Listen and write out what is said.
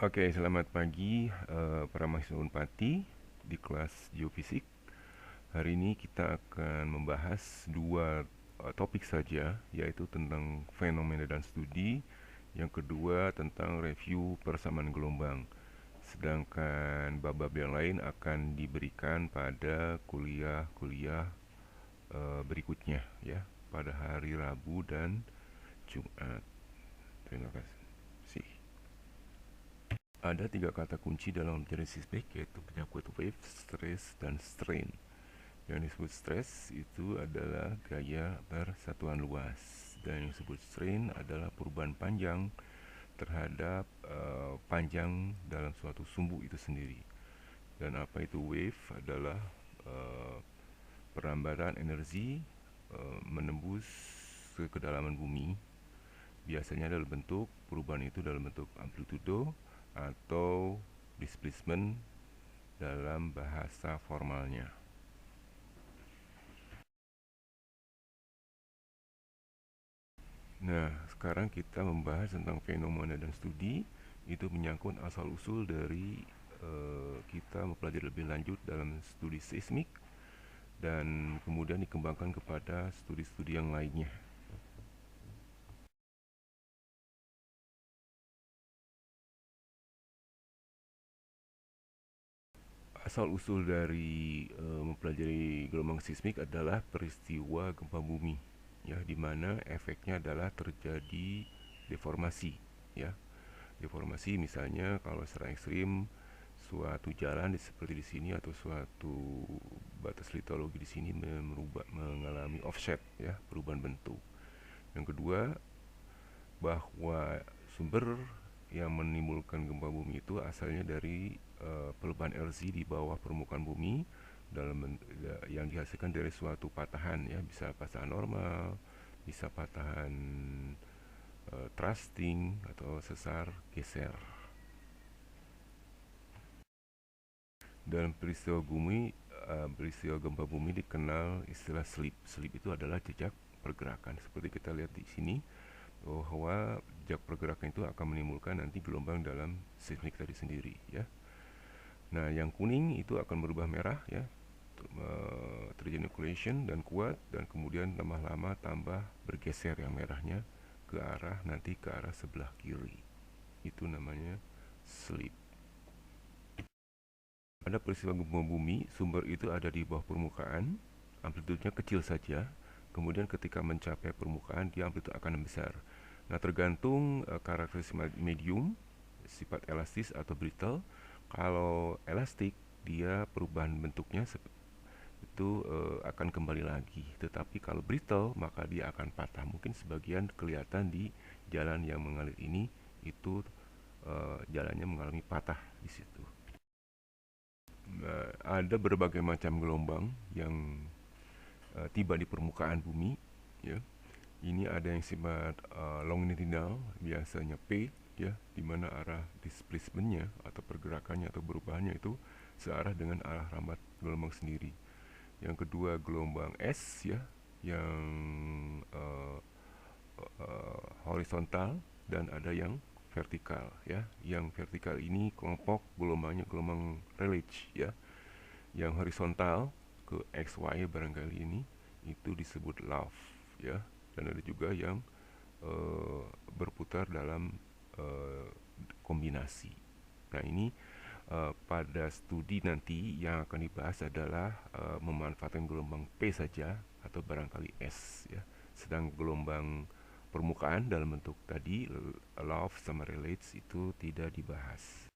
Oke, selamat pagi para mahasiswa Unpati di kelas Geofisik. Hari ini kita akan membahas dua topik saja, yaitu tentang fenomena dan studi. Yang kedua tentang review persamaan gelombang. Sedangkan bab-bab yang lain akan diberikan pada kuliah-kuliah berikutnya ya, pada hari Rabu dan Jumat. Terima kasih. Ada tiga kata kunci dalam jenis seismik, yaitu penyangkut wave, stress, dan strain. Yang disebut stress itu adalah gaya bersatuan luas, dan yang disebut strain adalah perubahan panjang terhadap panjang dalam suatu sumbu itu sendiri. Dan apa itu wave adalah uh, perlambatan energi menembus ke kedalaman bumi. Biasanya dalam bentuk perubahan itu dalam bentuk amplitudo atau displacement dalam bahasa formalnya. Nah, sekarang kita membahas tentang fenomena dan studi. Itu menyangkut asal-usul dari kita mempelajari lebih lanjut dalam studi seismik dan kemudian dikembangkan kepada studi-studi yang lainnya. Asal-usul dari mempelajari gelombang seismik adalah peristiwa gempa bumi, ya, di mana efeknya adalah terjadi deformasi, ya. Deformasi misalnya kalau secara ekstrim suatu jalan seperti di sini atau suatu batas litologi di sini mengalami offset, ya, perubahan bentuk. Yang kedua, bahwa sumber yang menimbulkan gempa bumi itu asalnya dari perubahan erupsi di bawah permukaan bumi yang dihasilkan dari suatu patahan, ya, bisa patahan normal, bisa patahan thrusting atau sesar geser. Dalam peristiwa gempa bumi dikenal istilah slip. Slip itu adalah jejak pergerakan. Seperti kita lihat di sini, bahwa jejak pergerakan itu akan menimbulkan nanti gelombang dalam seismik tadi sendiri, ya. Nah, yang kuning itu akan berubah merah, ya, terjadi nucleation dan kuat, dan kemudian tambah lama tambah bergeser yang merahnya ke arah sebelah kiri. Itu namanya slip. Pada peristiwa gempa bumi, sumber itu ada di bawah permukaan, amplitudenya kecil saja. Kemudian ketika mencapai permukaan, dia amplitude akan besar. Nah, tergantung karakteristik medium, sifat elastis atau brittle. Kalau elastik, dia perubahan bentuknya itu akan kembali lagi. Tetapi kalau brittle, maka dia akan patah. Mungkin sebagian kelihatan di jalan yang mengalir ini, itu jalannya mengalami patah di situ. Ada berbagai macam gelombang yang tiba di permukaan bumi, ya. Ini ada yang sifat longitudinal, biasanya P, ya, di mana arah displacementnya atau pergerakannya atau perubahannya itu searah dengan arah rambat gelombang sendiri. Yang kedua gelombang S, ya, yang horizontal, dan ada yang vertikal, ya. Yang vertikal ini kelompok gelombangnya gelombang Rayleigh, ya. Yang horizontal ke XY barangkali ini itu disebut love, ya. Dan ada juga yang berputar dalam kombinasi. Nah, ini pada studi nanti yang akan dibahas adalah memanfaatkan gelombang P saja atau barangkali S, ya. Sedang gelombang permukaan dalam bentuk tadi love sama relates itu tidak dibahas.